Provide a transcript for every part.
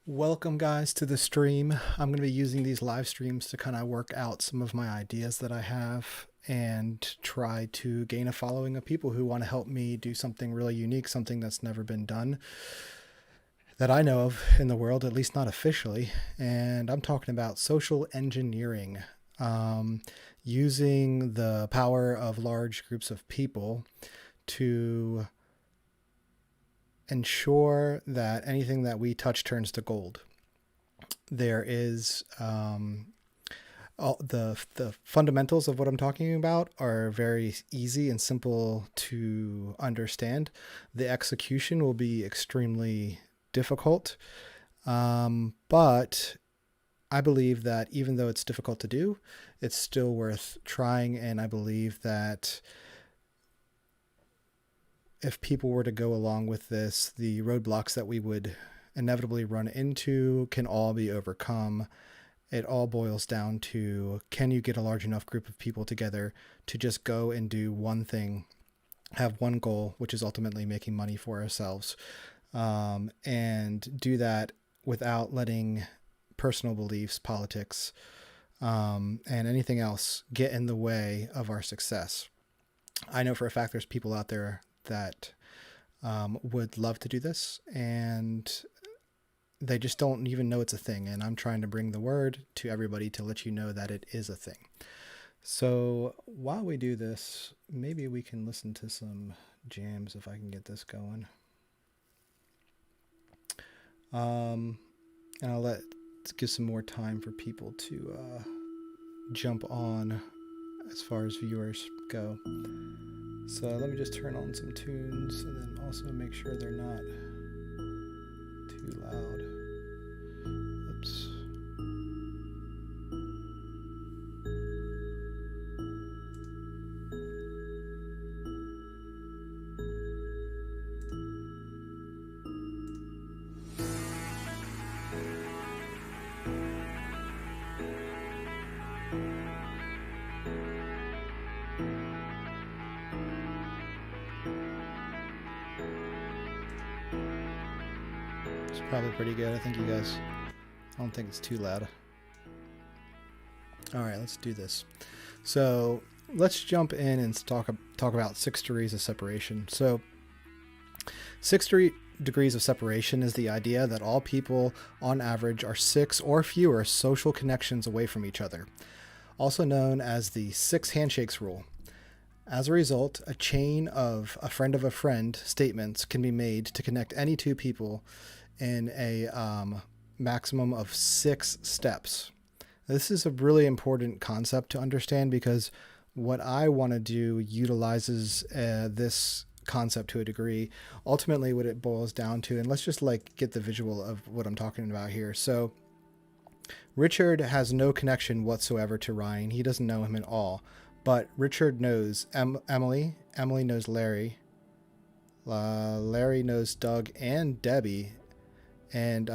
Welcome, guys, to the stream. I'm going to be using these live streams to kind of work out some of my ideas that I have and try to gain a following of people who want to help me do something really unique, something that's never been done that I know of in the world, at least not officially. And I'm talking about social engineering, um, using the power of large groups of people to ensure that anything that we touch turns to gold. There is all the fundamentals of what I'm talking about are very easy and simple to understand. The execution will be extremely difficult, but I believe that even though it's difficult to do, it's still worth trying. And I believe that if people were to go along with this, the roadblocks that we would inevitably run into can all be overcome. It all boils down to, can you get a large enough group of people together to just go and do one thing, have one goal, which is ultimately making money for ourselves, and do that without letting personal beliefs, politics, and anything else get in the way of our success. I know for a fact there's people out there that would love to do this, and they just don't even know it's a thing. And I'm trying to bring the word to everybody to let you know that it is a thing. So while we do this, maybe we can listen to some jams if I can get this going. And I'll give some more time for people to jump on as far as viewers go. So let me just turn on some tunes and then also make sure they're not too loud. Oops. It's probably pretty good. I don't think it's too loud. All right, let's do this. So let's jump in and talk about 6 degrees of separation. So 6 degrees of separation is the idea that all people on average are 6 or fewer social connections away from each other, also known as the 6 handshakes rule. As a result, a chain of a friend statements can be made to connect any 2 people in a maximum of 6 steps. This is a really important concept to understand because what I want to do utilizes this concept to a degree. Ultimately, what it boils down to, and let's just get the visual of what I'm talking about here. So Richard has no connection whatsoever to Ryan. He doesn't know him at all. But Richard knows Emily. Emily knows Larry. Larry knows Doug and Debbie. And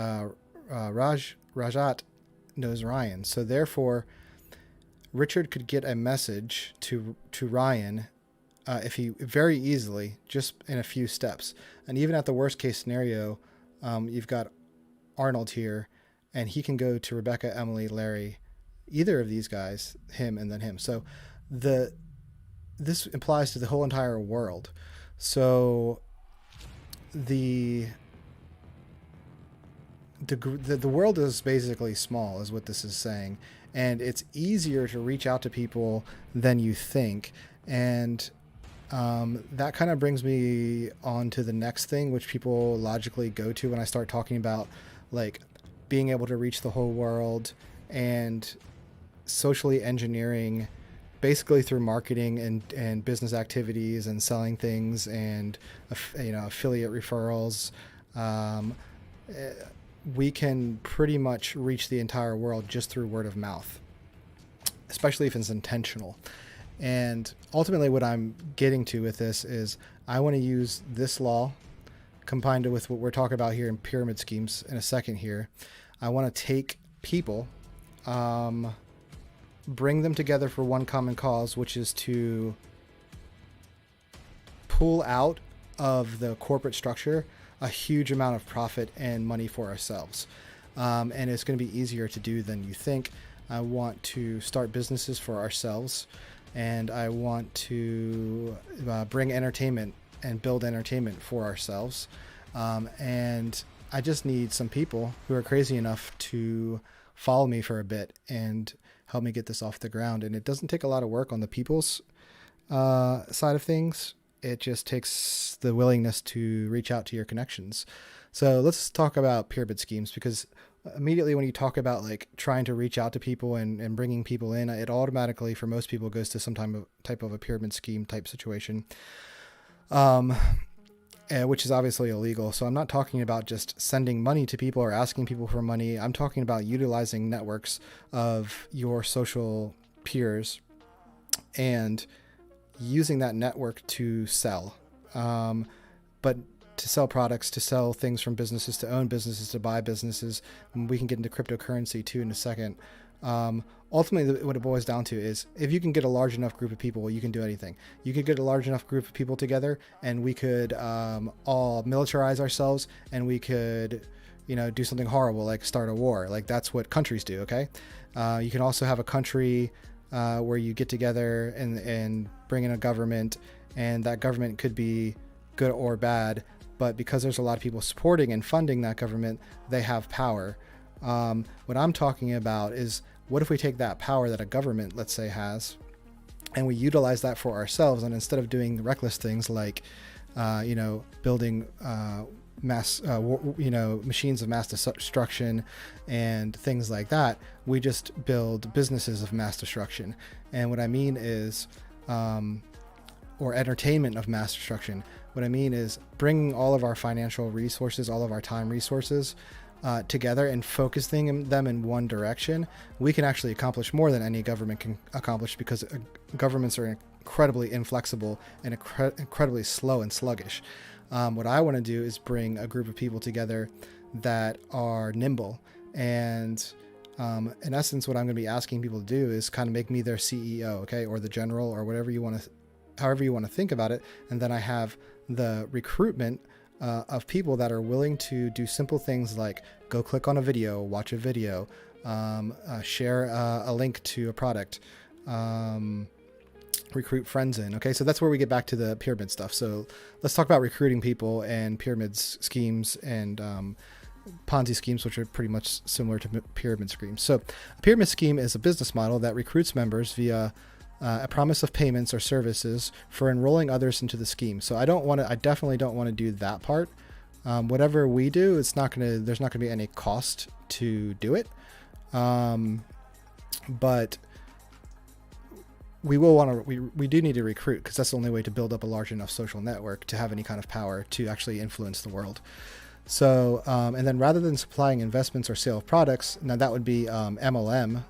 Rajat knows Ryan. So therefore, Richard could get a message to Ryan if he very easily, just in a few steps. And even at the worst case scenario, you've got Arnold here, and he can go to Rebecca, Emily, Larry, either of these guys, him and then him. So this applies to the whole entire world. So the world is basically small, is what this is saying, and it's easier to reach out to people than you think. And that kind of brings me on to the next thing, which people logically go to when I start talking about being able to reach the whole world and socially engineering, basically through marketing and business activities and selling things and affiliate referrals. We can pretty much reach the entire world just through word of mouth, especially if it's intentional. And ultimately what I'm getting to with this is I want to use this law combined with what we're talking about here in pyramid schemes in a second here. I want to take people, bring them together for one common cause, which is to pull out of the corporate structure a huge amount of profit and money for ourselves. and it's going to be easier to do than you think. I want to start businesses for ourselves, and I want to bring entertainment and build entertainment for ourselves. And I just need some people who are crazy enough to follow me for a bit and help me get this off the ground. And it doesn't take a lot of work on the people's side of things. It just takes the willingness to reach out to your connections. So let's talk about pyramid schemes, because immediately when you talk about like trying to reach out to people and bringing people in, it automatically for most people goes to some type of a pyramid scheme type situation, which is obviously illegal. So I'm not talking about just sending money to people or asking people for money. I'm talking about utilizing networks of your social peers and using that network to sell, but to sell products, to sell things from businesses, to own businesses, to buy businesses. We can get into cryptocurrency too in a second. Ultimately, what it boils down to is if you can get a large enough group of people, you can do anything. You could get a large enough group of people together and we could all militarize ourselves, and we could, do something horrible like start a war. Like that's what countries do. Okay. You can also have a country where you get together and bring in a government, and that government could be good or bad, but because there's a lot of people supporting and funding that government, they have power. What I'm talking about is, what if we take that power that a government, let's say, has, and we utilize that for ourselves, and instead of doing reckless things like, building machines of mass destruction and things like that, we just build businesses of mass destruction. And what I mean is, or entertainment of mass destruction. What I mean is bringing all of our financial resources, all of our time resources together and focusing them in one direction. We can actually accomplish more than any government can accomplish, because governments are incredibly inflexible and incredibly slow and sluggish. What I want to do is bring a group of people together that are nimble. And in essence, what I'm going to be asking people to do is kind of make me their CEO, okay, or the general, or whatever you want to, however you want to think about it. And then I have the recruitment of people that are willing to do simple things like go click on a video, watch a video, share a link to a product, recruit friends in. Okay, so that's where we get back to the pyramid stuff. So let's talk about recruiting people and pyramid schemes and Ponzi schemes, which are pretty much similar to pyramid schemes. So a pyramid scheme is a business model that recruits members via a promise of payments or services for enrolling others into the scheme. So I definitely don't want to do that part. Whatever we do, there's not going to be any cost to do it. But we will want to, we do need to recruit, because that's the only way to build up a large enough social network to have any kind of power to actually influence the world. So, and then rather than supplying investments or sale of products, now that would be MLM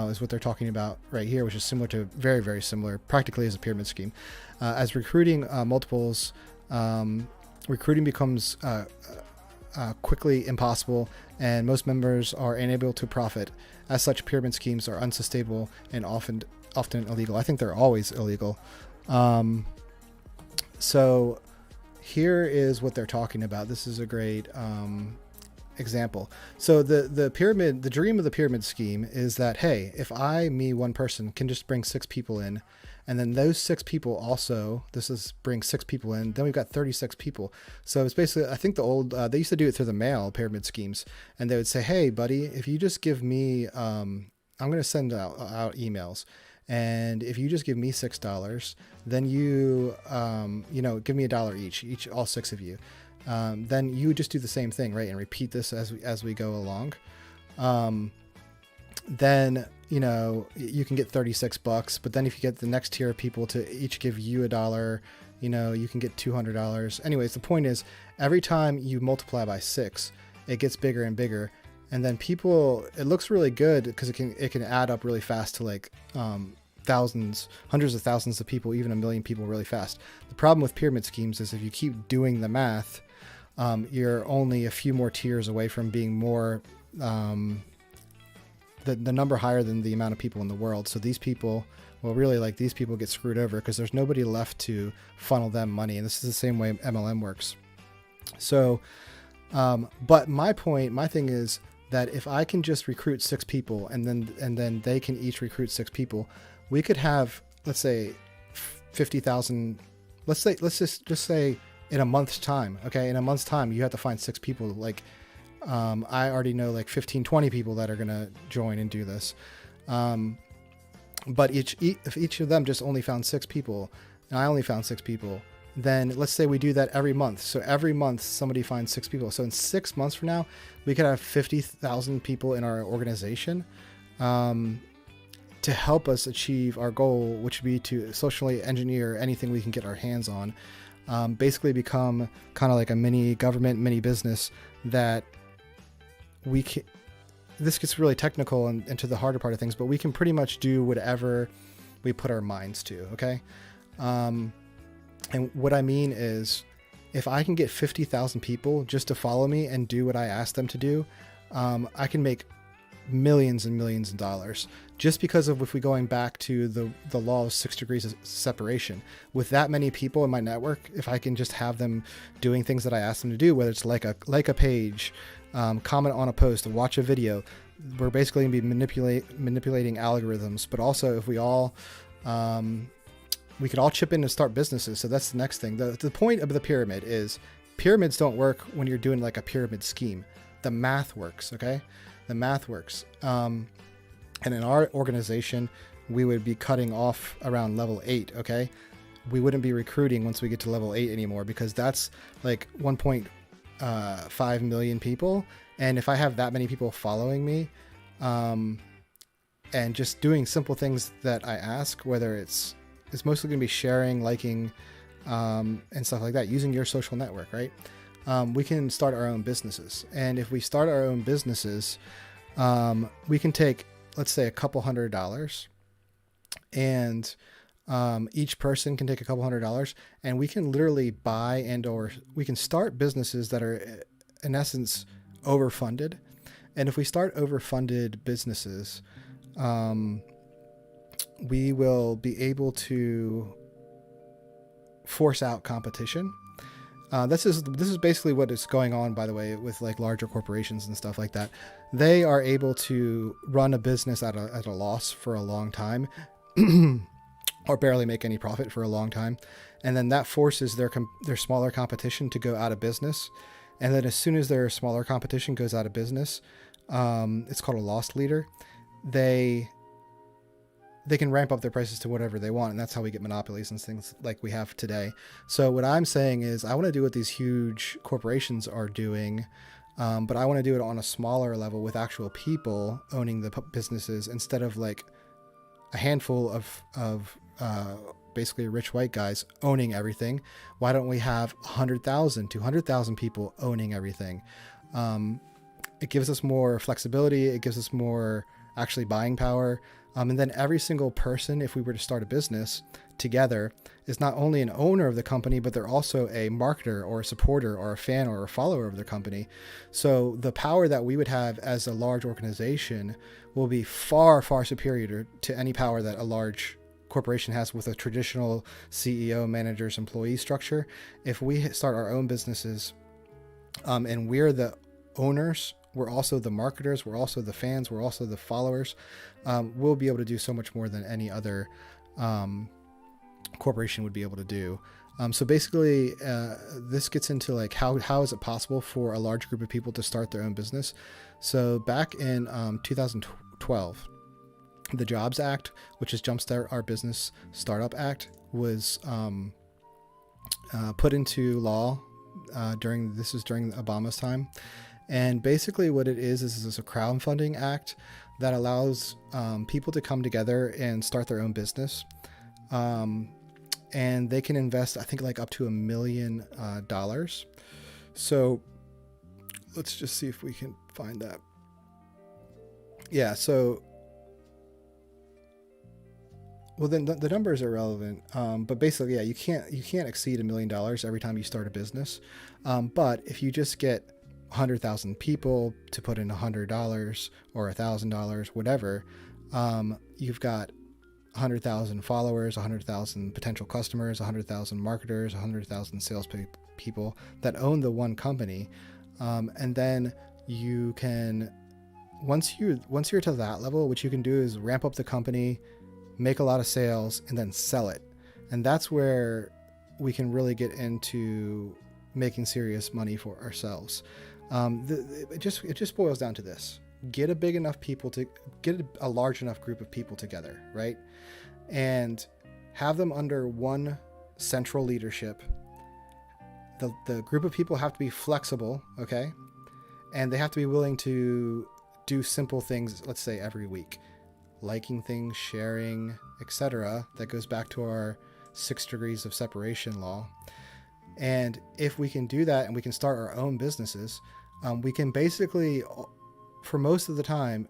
is what they're talking about right here, which is similar to, very, very similar, practically as a pyramid scheme. As recruiting multiples, recruiting becomes quickly impossible, and most members are unable to profit. As such, pyramid schemes are unsustainable and often illegal. I think they're always illegal. So here is what they're talking about. This is a great example. So the dream of the pyramid scheme is that, hey, if me, one person, can just bring 6 people in, and then those 6 people also, bring 6 people in, then we've got 36 people. So it's basically, I think they used to do it through the mail, pyramid schemes, and they would say, hey, buddy, if you just give me, I'm going to send out emails. And if you just give me $6, then you, give me $1 each, all 6 of you. Then you just do the same thing, right? And repeat this as we go along. Then, you can get $36, but then if you get the next tier of people to each give you $1, you can get $200. Anyways, the point is, every time you multiply by 6, it gets bigger and bigger. And then it looks really good because it can add up really fast to like, thousands, hundreds of thousands of people, even 1 million people really fast. The problem with pyramid schemes is if you keep doing the math, you're only a few more tiers away from being more, the number higher than the amount of people in the world. So these people, these people get screwed over because there's nobody left to funnel them money. And this is the same way MLM works. So, but my thing is, that if I can just recruit 6 people and then they can each recruit 6 people, we could have, let's say, 50,000. Let's just say in a month's time. Okay, in a month's time, you have to find 6 people. Like, I already know like 15, 20 people that are gonna join and do this. But if each of them just only found 6 people, and I only found 6 people, then let's say we do that every month. So every month somebody finds 6 people. So in 6 months from now, we could have 50,000 people in our organization to help us achieve our goal, which would be to socially engineer anything we can get our hands on. Basically become kind of like a mini government, mini business that we can. This gets really technical and into the harder part of things, but we can pretty much do whatever we put our minds to. Okay. And what I mean is, if I can get 50,000 people just to follow me and do what I ask them to do, I can make millions and millions of dollars, just because of, if we going back to the law of 6 degrees of separation. With that many people in my network, if I can just have them doing things that I ask them to do, whether it's like a page, comment on a post, watch a video, we're basically going to be manipulating algorithms. But also, if we all we could all chip in and start businesses. So that's the next thing. The point of the pyramid is, pyramids don't work when you're doing like a pyramid scheme. The math works. Okay. The math works. And in our organization, we would be cutting off around level 8. Okay. We wouldn't be recruiting once we get to level 8 anymore, because that's like 1.5 million people. And if I have that many people following me, and just doing simple things that I ask, whether it's mostly going to be sharing, liking, and stuff like that, using your social network, right? We can start our own businesses. And if we start our own businesses, we can take, let's say, a couple $100, and each person can take a couple $100, and we can literally buy or we can start businesses that are, in essence, overfunded. And if we start overfunded businesses, we will be able to force out competition. This is basically what is going on, by the way, with like larger corporations and stuff like that. They are able to run a business at a loss for a long time, or barely make any profit for a long time, and then that forces their smaller competition to go out of business. And then as soon as their smaller competition goes out of business, it's called a loss leader. They can ramp up their prices to whatever they want, and that's how we get monopolies and things like we have today. So what I'm saying is, I want to do what these huge corporations are doing, but I want to do it on a smaller level with actual people owning the businesses, instead of like a handful of basically rich white guys owning everything. Why don't we have 100,000, 200,000 people owning everything? It gives us more flexibility. It gives us more actually buying power. And then every single person, if we were to start a business together, is not only an owner of the company, but they're also a marketer or a supporter or a fan or a follower of the company. So the power that we would have as a large organization will be far, far superior to any power that a large corporation has with a traditional CEO, managers, employee structure. If we start our own businesses, and we're the owners, we're also the marketers, we're also the fans, we're also the followers, we'll be able to do so much more than any other corporation would be able to do. So basically, this gets into like how is it possible for a large group of people to start their own business. So back in 2012, the Jobs Act, which is Jumpstart Our Business Startup Act, was put into law during Obama's time. And basically what it is a crowdfunding act that allows people to come together and start their own business. And they can invest, I think, like up to $1 million. So let's just see if we can find that. Yeah, so, well, then the numbers are relevant. But basically, yeah, you can't exceed $1 million every time you start a business. But if you just get 100,000 people to put in $100 or $1,000, whatever, you've got 100,000 followers, 100,000 potential customers, 100,000 marketers, 100,000 sales people that own the one company. And then you can once you're to that level, what you can do is ramp up the company, make a lot of sales, and then sell it. And that's where we can really get into making serious money for ourselves. It just boils down to this: get a large enough group of people together, right? And have them under one central leadership. The group of people have to be flexible, okay? And they have to be willing to do simple things, let's say every week. Liking things, sharing, etc. That goes back to our 6 degrees of separation law. And if we can do that and we can start our own businesses, we can basically, for most of the time,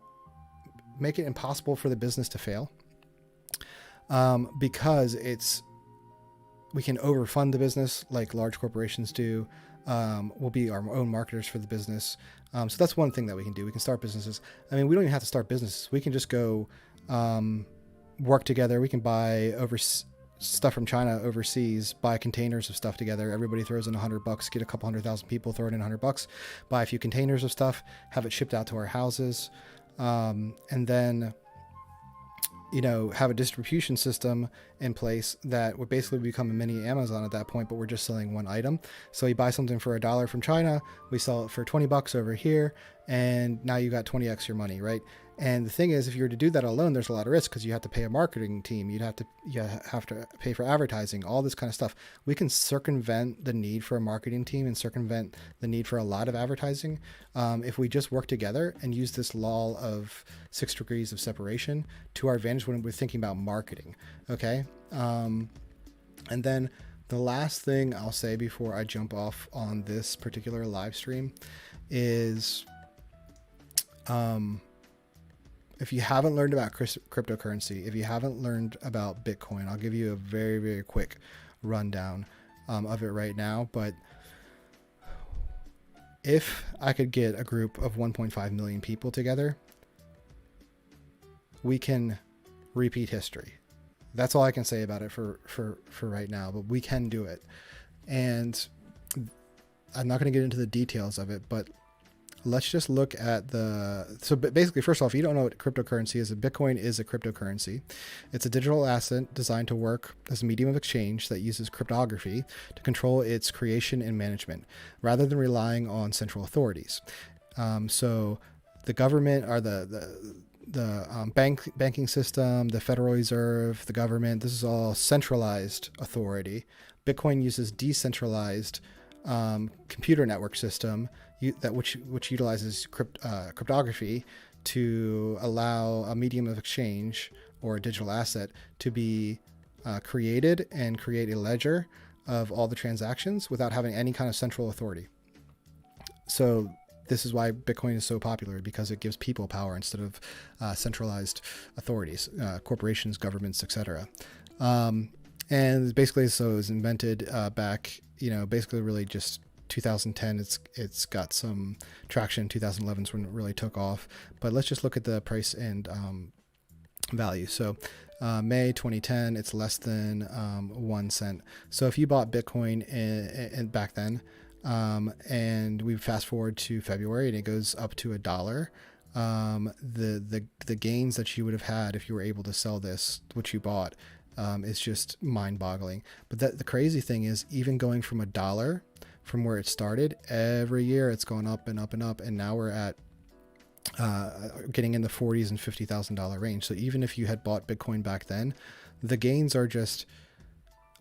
make it impossible for the business to fail, because we can overfund the business like large corporations do. We'll be our own marketers for the business. So that's one thing that we can do. We can start businesses. I mean, we don't even have to start businesses. We can just go work together. We can buy stuff from China overseas, buy containers of stuff together. Everybody throws in $100, get a couple 100,000 people, throw it in $100, buy a few containers of stuff, have it shipped out to our houses, and then have a distribution system in place that would basically become a mini Amazon at that point, but we're just selling one item. So you buy something for $1 from China, we sell it for $20 over here, and now you got 20x your money, right? And the thing is, if you were to do that alone, there's a lot of risk because you have to pay a marketing team. You have to pay for advertising, all this kind of stuff. We can circumvent the need for a marketing team and circumvent the need for a lot of advertising if we just work together and use this law of 6 degrees of separation to our advantage when we're thinking about marketing. Okay. And then the last thing I'll say before I jump off on this particular live stream is, if you haven't learned about cryptocurrency, if you haven't learned about Bitcoin, I'll give you a very, very quick rundown of it right now. But if I could get a group of 1.5 million people together, we can repeat history. That's all I can say about it for right now, but we can do it. And I'm not going to get into the details of it, but let's just look at so basically, first off, if you don't know what cryptocurrency is, Bitcoin is a cryptocurrency. It's a digital asset designed to work as a medium of exchange that uses cryptography to control its creation and management, rather than relying on central authorities. So the government or the banking system, the Federal Reserve, the government, this is all centralized authority. Bitcoin uses decentralized computer network system which utilizes cryptography to allow a medium of exchange or a digital asset to be created and create a ledger of all the transactions without having any kind of central authority. So this is why Bitcoin is so popular, because it gives people power instead of centralized authorities, corporations, governments, etc. And basically, so it was invented back, basically really just 2010. It's got some traction. 2011 is when it really took off. But let's just look at the price and value. So May 2010, it's less than 1 cent. So if you bought Bitcoin in back then, and we fast forward to February and it goes up to $1, the gains that you would have had if you were able to sell this, what you bought, is just mind-boggling. But the crazy thing is, even going from $1 from where it started, every year it's gone up and up and up, and now we're at getting in the $40,000 and $50,000 range. So even if you had bought Bitcoin back then, the gains are just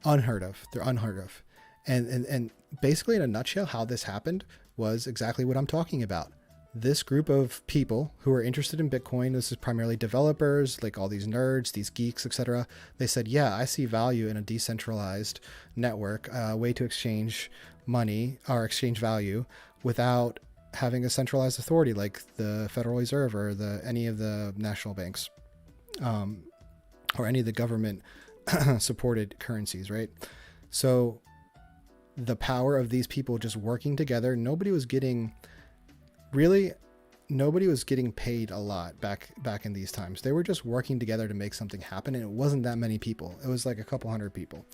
unheard of. They're unheard of. And basically, in a nutshell, how this happened was exactly what I'm talking about. This group of people who are interested in Bitcoin, this is primarily developers, like all these nerds, these geeks, etc. They said, yeah, I see value in a decentralized network, way to exchange money or exchange value without having a centralized authority like the Federal Reserve or any of the national banks, or any of the government supported currencies, right? So the power of these people just working together, nobody was getting paid a lot back in these times. They were just working together to make something happen, and it wasn't that many people. It was like a couple hundred people.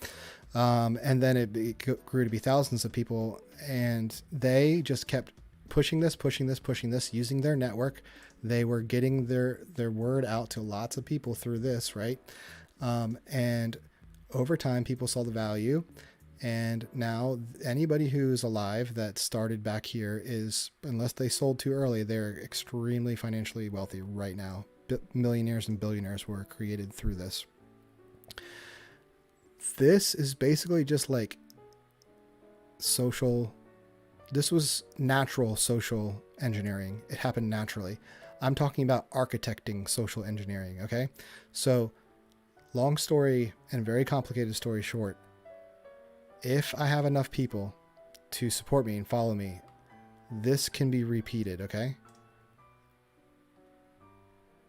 And then it grew to be thousands of people, and they just kept pushing this, using their network. They were getting their word out to lots of people through this, right? And over time, people saw the value. And now anybody who's alive that started back here is, unless they sold too early, they're extremely financially wealthy right now. Millionaires and billionaires were created through this. This is basically just like this was natural social engineering. It happened naturally. I'm talking about architecting social engineering, okay? So long story and very complicated story short, if I have enough people to support me and follow me, this can be repeated, okay?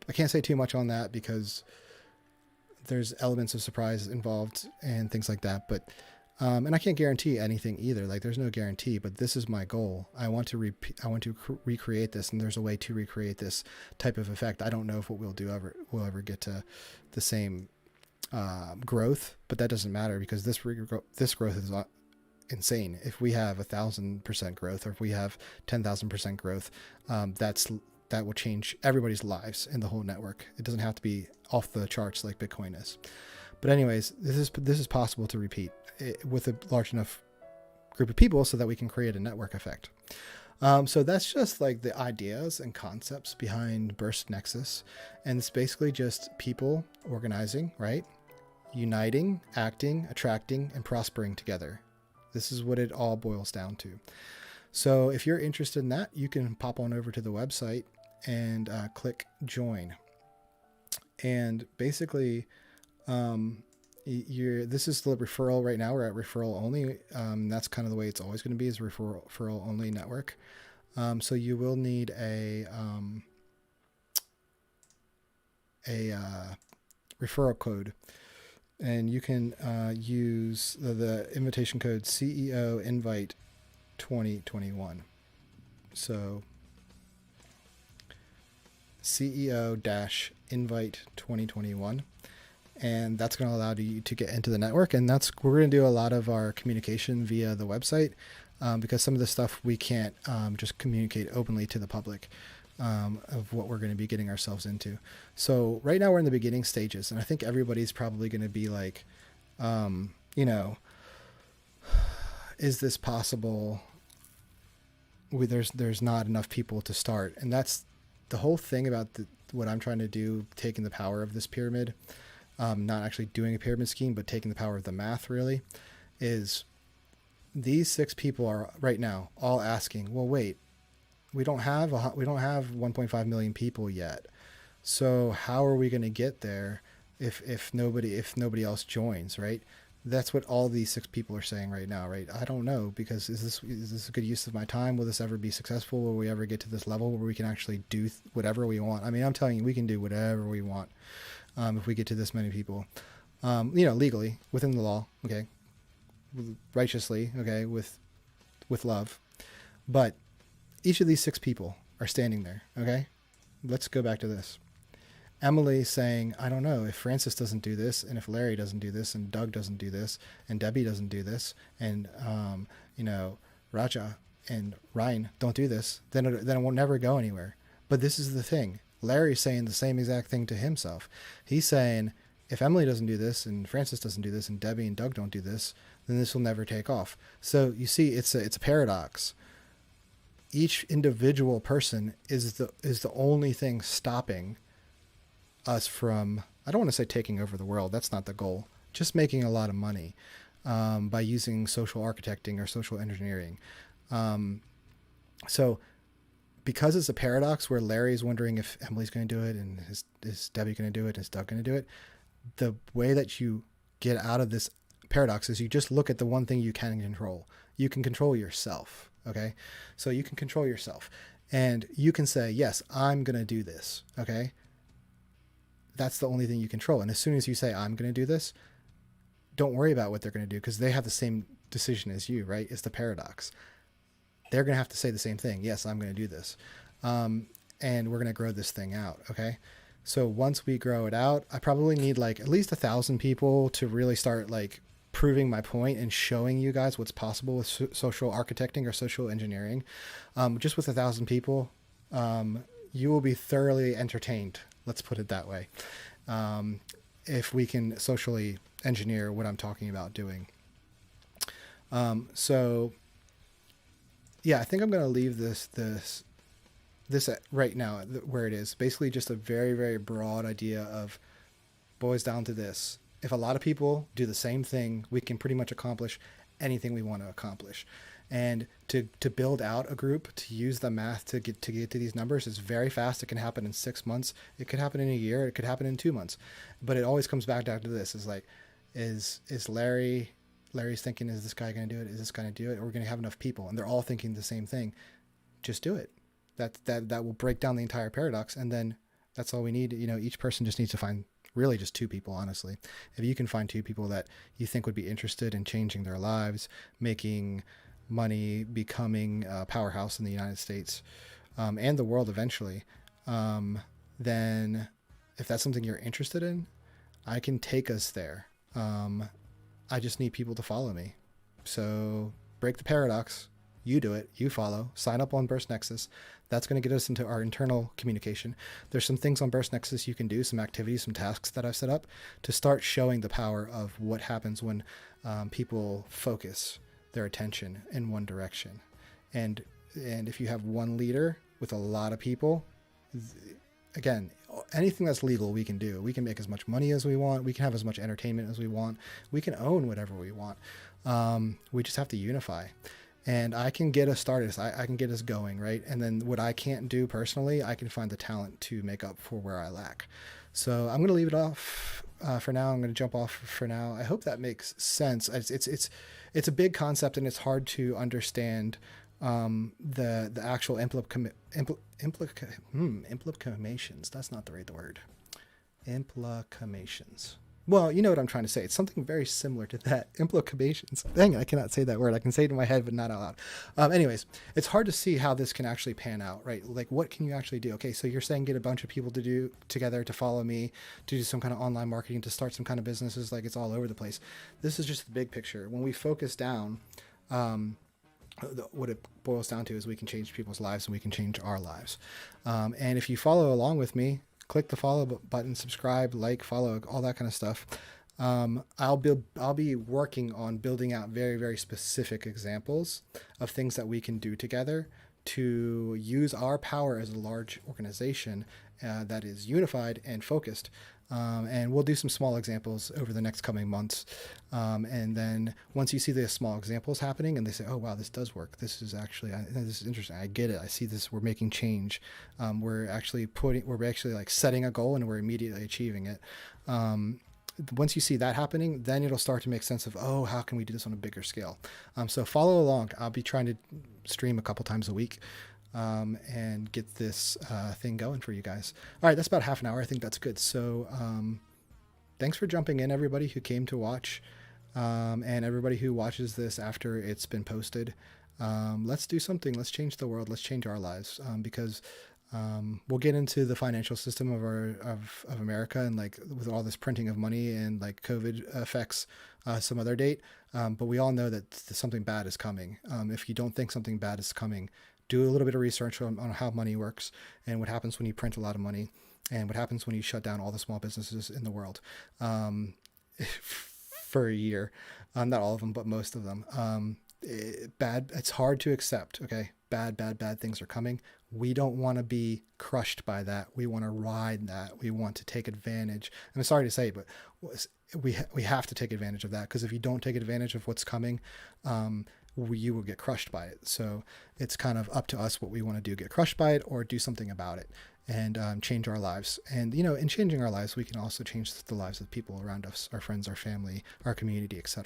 I can't say too much on that because there's elements of surprise involved and things like that, but and I can't guarantee anything either. Like there's no guarantee, but this is my goal. I want to recreate this, and there's a way to recreate this type of effect. I don't know if what we'll ever get to the same growth, but that doesn't matter because this growth is insane. If we have 1,000% growth, or if we have 10,000% growth, that will change everybody's lives in the whole network. It doesn't have to be off the charts like Bitcoin is. But anyways, this is possible to repeat with a large enough group of people so that we can create a network effect. So that's just like the ideas and concepts behind Burst Nexus. And it's basically just people organizing, right? Uniting, acting, attracting, and prospering together. This is what it all boils down to. So if you're interested in that, you can pop on over to the website and click join. And basically, this is the referral right now. We're at referral only. That's kind of the way it's always going to be, is referral only network. So you will need a referral code, and you can use the invitation code CEO Invite 2021. So CEO-Invite 2021. And that's going to allow you to get into the network. And we're going to do a lot of our communication via the website, because some of the stuff we can't just communicate openly to the public of what we're going to be getting ourselves into. So right now we're in the beginning stages, and I think everybody's probably going to be like, is this possible? There's not enough people to start. And that's the whole thing about what I'm trying to do, taking the power of this pyramid. Not actually doing a pyramid scheme, but taking the power of the math, really, is these 6 people are right now all asking, well, wait, we don't have 1.5 million people yet. So how are we going to get there if nobody else joins, right? That's what all these 6 people are saying right now, right? I don't know, because is this a good use of my time? Will this ever be successful? Will we ever get to this level where we can actually do whatever we want? I mean, I'm telling you, we can do whatever we want. If we get to this many people, legally, within the law, okay, righteously, okay, with love. But each of these 6 people are standing there, okay? Let's go back to this. Emily saying, I don't know, if Francis doesn't do this, and if Larry doesn't do this, and Doug doesn't do this, and Debbie doesn't do this, and, Raja and Ryan don't do this, then it will never go anywhere. But this is the thing. Larry's saying the same exact thing to himself. He's saying, if Emily doesn't do this, and Francis doesn't do this, and Debbie and Doug don't do this, then this will never take off. So you see, it's a paradox. Each individual person is the only thing stopping us from, I don't want to say taking over the world. That's not the goal. Just making a lot of money by using social architecting or social engineering. So because it's a paradox where Larry's wondering if Emily's going to do it, and is Debbie going to do it, and is Doug going to do it, the way that you get out of this paradox is you just look at the one thing you can control. You can control yourself, okay? So you can control yourself, and you can say, yes, I'm going to do this, okay? That's the only thing you control. And as soon as you say, I'm going to do this, don't worry about what they're going to do, because they have the same decision as you, right? It's the paradox. They're going to have to say the same thing. Yes, I'm going to do this. And we're going to grow this thing out. Okay. So once we grow it out, I probably need like at least 1,000 people to really start like proving my point and showing you guys what's possible with social architecting or social engineering. Just with 1,000 people, you will be thoroughly entertained. Let's put it that way. If we can socially engineer what I'm talking about doing. So yeah, I think I'm going to leave this right now where it is. Basically just a very, very broad idea of boils down to this. If a lot of people do the same thing, we can pretty much accomplish anything we want to accomplish. And to build out a group, to use the math to get to these numbers is very fast. It can happen in 6 months. It could happen in a year. It could happen in 2 months. But it always comes back down to this: is like, is Larry's thinking, is this guy going to do it? Is this going to do it? Or we're going to have enough people, and they're all thinking the same thing. Just do it. That will break down the entire paradox, and then that's all we need. Each person just needs to find really just 2 people, honestly. If you can find 2 people that you think would be interested in changing their lives, making money, becoming a powerhouse in the United States and the world eventually, then if that's something you're interested in, I can take us there. I just need people to follow me. So break the paradox. You do it. You follow. Sign up on Burst Nexus. That's going to get us into our internal communication. There's some things on Burst Nexus you can do, some activities, some tasks that I've set up to start showing the power of what happens when people focus their attention in one direction. And if you have one leader with a lot of people, again, anything that's legal we can do. We can make as much money as we want. We can have as much entertainment as we want. We can own whatever we want. We just have to unify. And I can get us started. I can get us going, right? And then what I can't do personally, I can find the talent to make up for where I lack. So I'm going to leave it off for now. I'm going to jump off for now. I hope that makes sense. It's a big concept, and it's hard to understand the actual implications. That's not the right word. Implications. Well, you know what I'm trying to say. It's something very similar to that. Implications. Dang it, I cannot say that word. I can say it in my head, but not out loud. Anyways, it's hard to see how this can actually pan out, right? Like, what can you actually do? Okay, so you're saying get a bunch of people to do together to follow me, to do some kind of online marketing, to start some kind of businesses. Like, it's all over the place. This is just the big picture. When we focus down, what it boils down to is we can change people's lives, and we can change our lives. And if you follow along with me, click the follow button, subscribe, like, follow, all that kind of stuff. I'll be working on building out very, very specific examples of things that we can do together to use our power as a large organization that is unified and focused. And we'll do some small examples over the next coming months. And then once you see the small examples happening and they say, oh, wow, this does work. This is actually, this is interesting. I get it. I see this. We're making change. We're actually like setting a goal, and we're immediately achieving it. Once you see that happening, then it'll start to make sense of, oh, how can we do this on a bigger scale? So follow along. I'll be trying to stream a couple times a week. And get this thing going for you guys. All right, that's about half an hour. I think that's good. So thanks for jumping in, everybody who came to watch, and everybody who watches this after it's been posted. Let's do something. Let's change the world. Let's change our lives, because we'll get into the financial system of America, and like with all this printing of money and like COVID effects some other date. But we all know that something bad is coming. If you don't think something bad is coming, do a little bit of research on how money works and what happens when you print a lot of money, and what happens when you shut down all the small businesses in the world for a year. Not all of them, but most of them. It's hard to accept. Okay. Bad things are coming. We don't want to be crushed by that. We want to ride that. We want to take advantage. I'm sorry to say, but we have to take advantage of that, because if you don't take advantage of what's coming, you will get crushed by it. So it's kind of up to us what we want to do: get crushed by it or do something about it, and change our lives. And in changing our lives, we can also change the lives of people around us, our friends, our family, our community, etc.